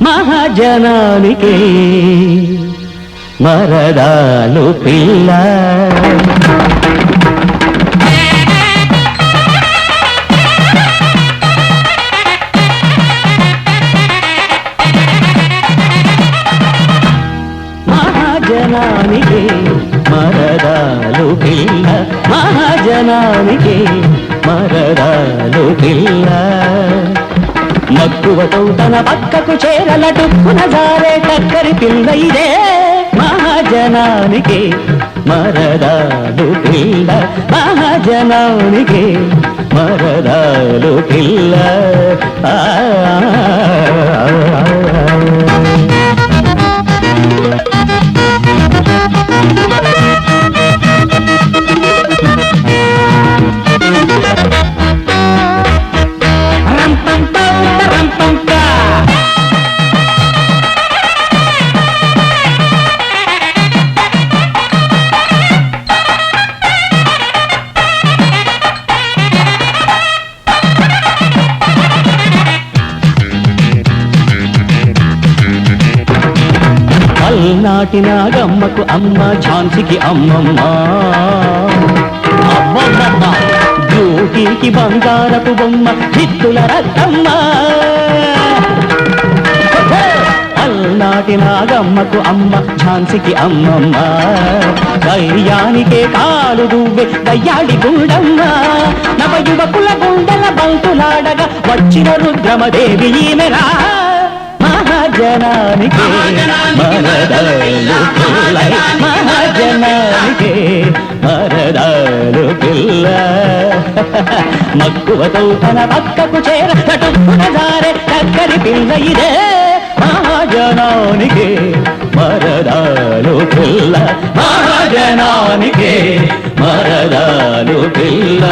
మహాజనానికి మరదాలు పిల్ల. మహాజనానికి మరదాలు పిల్ల, మహాజనానికి మరదాలు పిల్ల. మక్కువతో తన పక్కకు చేరలటుక్కున జారే టక్కరి పిల్ల ఇదే. మహాజనానికి మరదాలు పిల్ల, మహాజనానికి మరదాలు పిల్ల. నాటి నాగమ్మకు అమ్మ, ఝాన్సీకి అమ్మమ్మ. అమ్మమ్మ బ్యూటీకి బంగారపు బొమ్మ, చిత్తుల రత్తమ్మ. అల్నాటి నాగమ్మకు అమ్మ, ఝాన్సీకి అమ్మమ్మ. ధైర్యానికే కాలు దువ్వే దయ్యాడి గుండమ్మ. నవ యువకుల గుండెల బంతులాడగా వచ్చిన రుద్రమదేవి ఈమెరా. మహాజనానికి మరదాలు పిల్ల, మహాజనానికి మరదాలు పిల్ల. మక్కువతో తన పక్కకు చేరటుక్కున జారే టక్కరి పిల్ల ఇదే. మహాజనానికి మరదాలు పిల్ల, మహాజనానికి మరదాలు పిల్ల.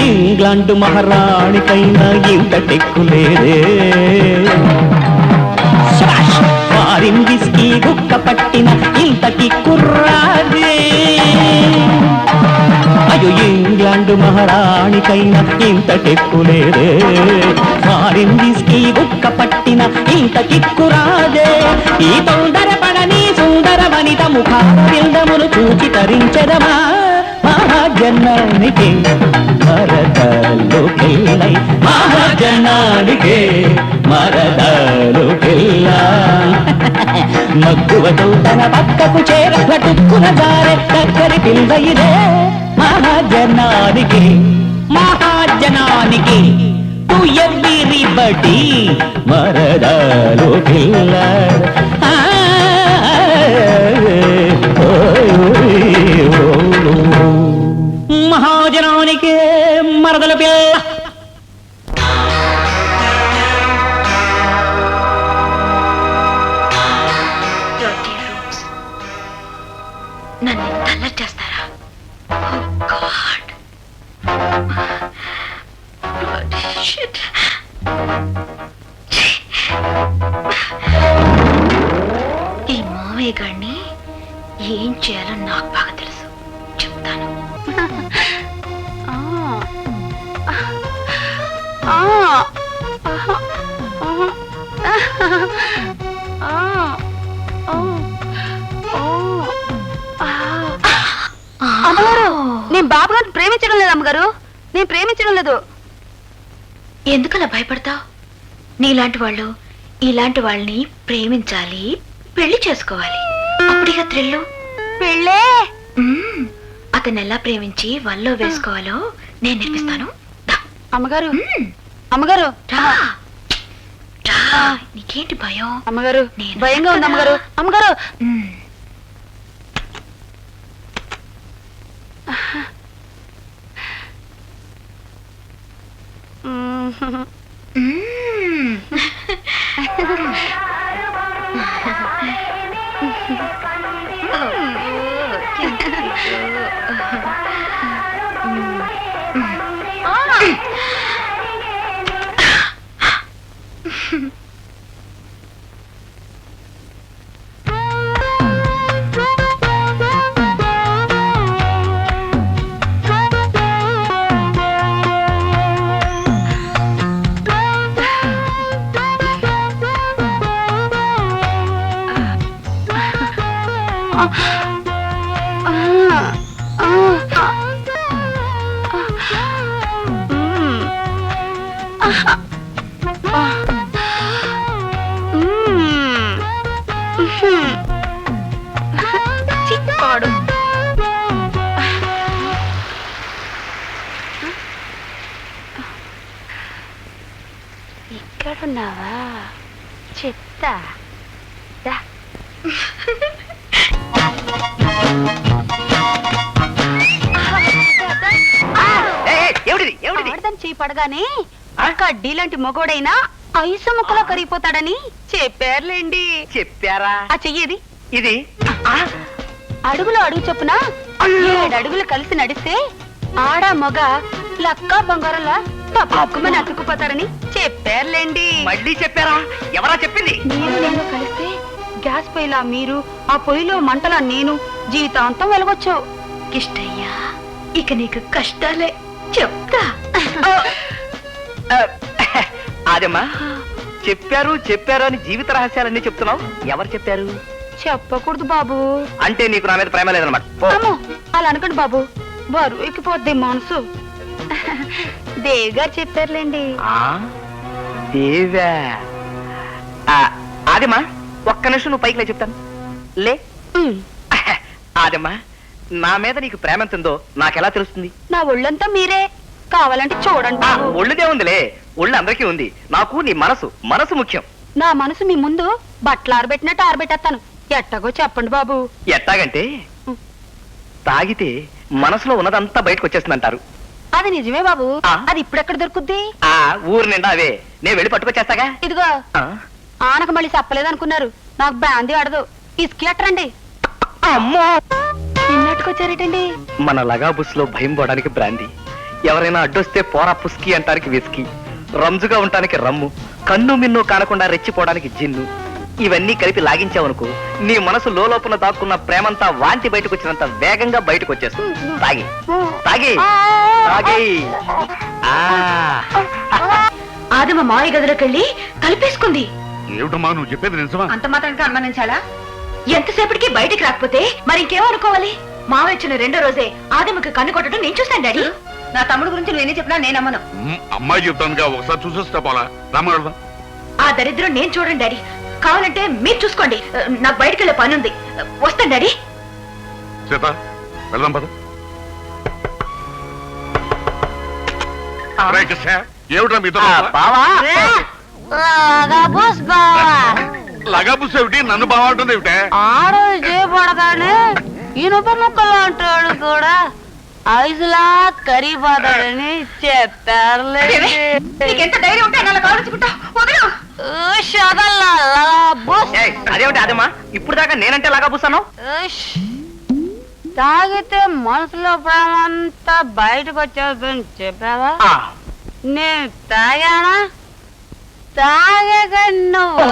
ఇంగ్లాండ్ మహారాణికైనా ఇంత టెక్కులేదే. ఫారిన్ విస్కీ గుక్క పట్టిన ఇంతకి కుర్రాదే. అయ్యో ఇంగ్లాండ్ మహారాణికైనా ఇంత టెక్కులేదే. ఫారిన్ విస్కీ గుక్క పట్టిన ఇంతకి కురాదే. ఈ తొందరపడని సుందర వనిత ముఖారవిందమును చూచి తరించెదమా. మహాజనానికి మరదాలు పిల్ల, మహాజనానికి మరదాలు పిల్ల. మక్కువతో తన పక్కకు చేరటుక్కున జారే టక్కరి పిల్ల ఇదే. మహాజనానికి మహాజనానికి టు ఎవ్రీబడీ మరదాలు పిల్ల. మహాజనానికి మరదల పిల్ల. నన్ను తల్ల చేస్తారా? ఈ మావయ్య గారిని ఏం చేయాలో నాకు బాగా తెలుసు, చెప్తాను. అమ్మగారు, నేను బాబు గారిని ప్రేమించడం లేదు అమ్మగారు, నేను ప్రేమించడం లేదు. ఎందుకలా భయపడతావు? నీలాంటి వాళ్ళు ఇలాంటి వాళ్ళని ప్రేమించాలి, పెళ్లి చేసుకోవాలి. అప్పుడిగా థ్రిల్లు. పెళ్ళే అతన్ని ఎలా ప్రేమించి వల్లో వేసుకోవాలో నేను నేర్పిస్తాను. అమ్మగారు, అమ్మగారు రా రా. నీకేంటి భయం? అమ్మగారు నేను భయంగా ఉంది కదా. అమ్మగారు. మ్మ్. మ్మ్. చిక్కాడు. ఇక్కడున్నావా చెత్త? చేయి పడగానే కడ్డీలాంటి మొగోడైనా ఐసు ముక్కలో కరిగిపోతాడని చెప్పారులేండి. చెప్పారా? ఆ చెయ్యేది ఇది అడుగులో అడుగు చొప్పున 7 అడుగులు కలిసి నడిస్తే ఆడ మొగ లక్క బంగారంలా తప్పకుమని అతుక్కుపోతారని చెప్పారులేండి. మళ్ళీ చెప్పారా? ఎవరా చెప్పింది? నేను కలిస్తే గ్యాస్ పొయ్యిలా మీరు, ఆ పొయ్యిలో మంటలా నేను జీవితాంతం వెలగొచ్చు. కిష్టయ్యా, ఇక నీకు కష్టాలే చెప్తా. అదేమ్మా, చెప్పారు చెప్పారు అని జీవిత రహస్యాలన్నీ చెప్తున్నావు. ఎవరు చెప్పారు? చెప్పకూడదు బాబు. అంటే నీకు నా మీద ప్రేమ లేదన్నమాట. అమ్మో, అలా అనకండి బాబు, బరువు ఎక్కిపోద్ది మనసు. దేవి గారు చెప్పారులేండి. దేవా? అదేమ్మా, ఒక్క నిమిషం నువ్వు పైకి లే, చెప్తాను. లే. అదేమ్మా, నా మీద నీకు ప్రేమ ఎంత ఉందో నాకెలా తెలుస్తుంది? నా ఒళ్ళంతా మీరే, కావాలంటే చూడండి బాబు. ఒళ్ళుదే ఉందిలే, ఒళ్ళు అందరికీ ఉంది. నాకు నీ మనసు ముఖ్యం. నా మనసు మీ ముందు బట్టలు ఆరబెట్టినట్టు ఆరబెట్టేస్తాను. ఎట్టగో చెప్పండి బాబు. ఎట్టాగంటే తాగితే మనసులో ఉన్నదంతా బయటకు వచ్చేస్తుందంటారు. అది నిజమే బాబు. అది ఇప్పుడెక్కడ దొరుకుద్ది? ఊరు నిండా అవే, నేను వెళ్ళి పట్టుకొచ్చేస్తాగా. ఇదిగో ఆనక మళ్ళీ చెప్పలేదనుకున్నారు, నాకు బ్యాందీ ఆడదు. ఇసుకెట్టరండి. అమ్మో, నిన్నట్టుకొచ్చారేటండి? మన లగా బుస్ లో భయం పోవడానికి బ్రాందీ, ఎవరైనా అడ్డొస్తే పోరా పుస్కి అంటానికి విస్కీ, రంజుగా ఉండటానికి రమ్ము, కన్ను మిన్ను కానకుండా రెచ్చిపోవడానికి జిన్ను, ఇవన్నీ కలిపి లాగించావనుకో నీ మనసు లోపల దాక్కున్న ప్రేమంతా వాంతి బయటకు వచ్చినంత వేగంగా బయటకు వచ్చేస్తుంది. తాగి తాగి తాగి. ఆదమ మాయ గదిలోకి వెళ్ళి కలిపేసుకుంది. ఏమిటమ్మా నువ్వు చెప్పేది నిజమా? అంత మాత్రానికి అనుమానించాలా? ఎంతసేపటికి బయటికి రాకపోతే మరి ఇంకేమనుకోవాలి? మావ ఇచ్చిన 2వ రోజే ఆదమకి కన్ను కొట్టడం నేను చూశాను డాడీ. నా తమ్ముడు గురించి నేనే చెప్పినా నేను నమ్మను. అమ్మాయి చెప్తానుగా, ఒకసారి చూసేస్తా పోలా. రామగడదా ఆ దరిద్రం నేను చూడండి డాడీ, కావాలంటే మీరు చూసుకోండి. నాకు బయటికి వెళ్ళే పని ఉంది, వస్తాను డాడీ. సీత, వెళ్దాం పద. ఏమిట్రా మీతో బావా, లగాబుస్ ఏమిటి? నన్ను బాగుంటుంది ఏమిటే? ఆరోజు చేయబడగానే ఇనుప ముక్కలు అంటాడు కూడా ఐసులా కరిగిపోతాడని చెప్పారులే. నీకెంత ధైర్యం ఉంటే అలా కావాల్సుకుంటా. అదేమిటి అదేమా, ఇప్పుడు దాకా నేనంటే లాగా పూసాను. తాగితే మనసులో ప్రేమ అంతా బయటకు వచ్చేదని చెప్పావా? నేను తాగానా? తాగక నువ్వు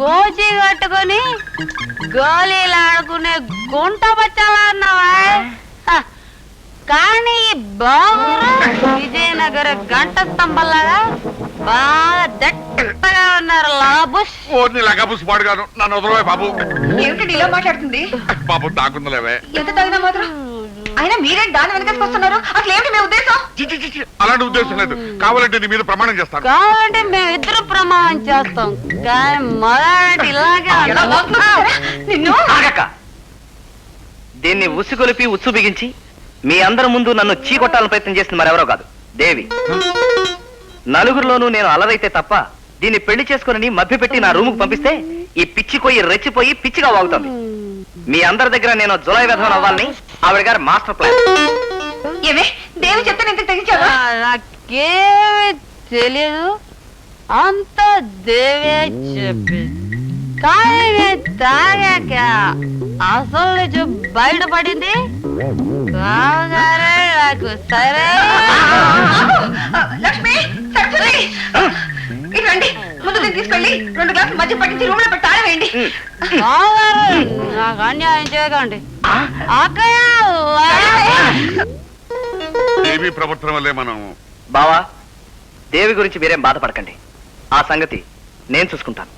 గోచి కట్టుకుని గోళీలు ఆడుకునే గుంట బచ్చాలా అన్నావా? కానీ బాగురు విజయనగర గంట స్తంభంలాగా బాగా దట్టగా ఉన్నారు లాబుస్. ఓర్ని లగాబుస్ పాడుగాను, నన్ను వదలవే బాబు. ఏమిటి ఇలా మాట్లాడుతుంది? బాబు తాకుందలేవే. ఎంత తాగినా మాత్రం అయినా మీరేం దాని వెనకేసుకొస్తున్నారు? అసలు ఏమిటి మీ ఉద్దేశం? అలాంటి ఉద్దేశం లేదు. కావాలంటే నీ మీద ప్రమాణం చేస్తాను. కావాలంటే మేమిద్దరు ప్రమాణం చేస్తాం, కానీ మగాడంటే ఇలాగే నిన్ను. దీన్ని ఉసుగొలిపి ఉచ్చు బిగించి మీ అందరి ముందు నన్ను చీకొట్టాలని ప్రయత్నం చేసింది మరెవరో కాదు, దేవి. నలుగురిలోనూ నేను అలరైతే తప్ప దీన్ని పెళ్లి చేసుకుని మభ్యపెట్టి నా రూముకు పంపిస్తే ఈ పిచ్చి కొయ్యి రెచ్చిపోయి పిచ్చిగా వాగుతుంది. మీ అందరి దగ్గర నేను జులై విధం అవ్వాలని ఆవిడ గారి మాస్టర్ ప్లాన్. ఏమే దేవి చెప్తే ఎంత తెగించావా? నాకేమీ తెలియదు, అంత దేవే చెప్పి. కానీ నేను తాగాక అసలు నిజం బయటపడింది. కాగానే నాకు సరే లక్ష్మి, సరస్వతి, ఇటు రండి. ముందు దీన్ని తీసుకెళ్ళి 2 గ్లాసులు మధ్య పట్టించి రూమ్ లో పెట్టి తాళవేయండి. నాకు అన్యాయం చేయకండి. అక్కయ్య దేవి ప్రవర్తన వల్లే మనం బావా, దేవి గురించి మీరేం బాధపడకండి. ఆ సంగతి నేను చూసుకుంటాను.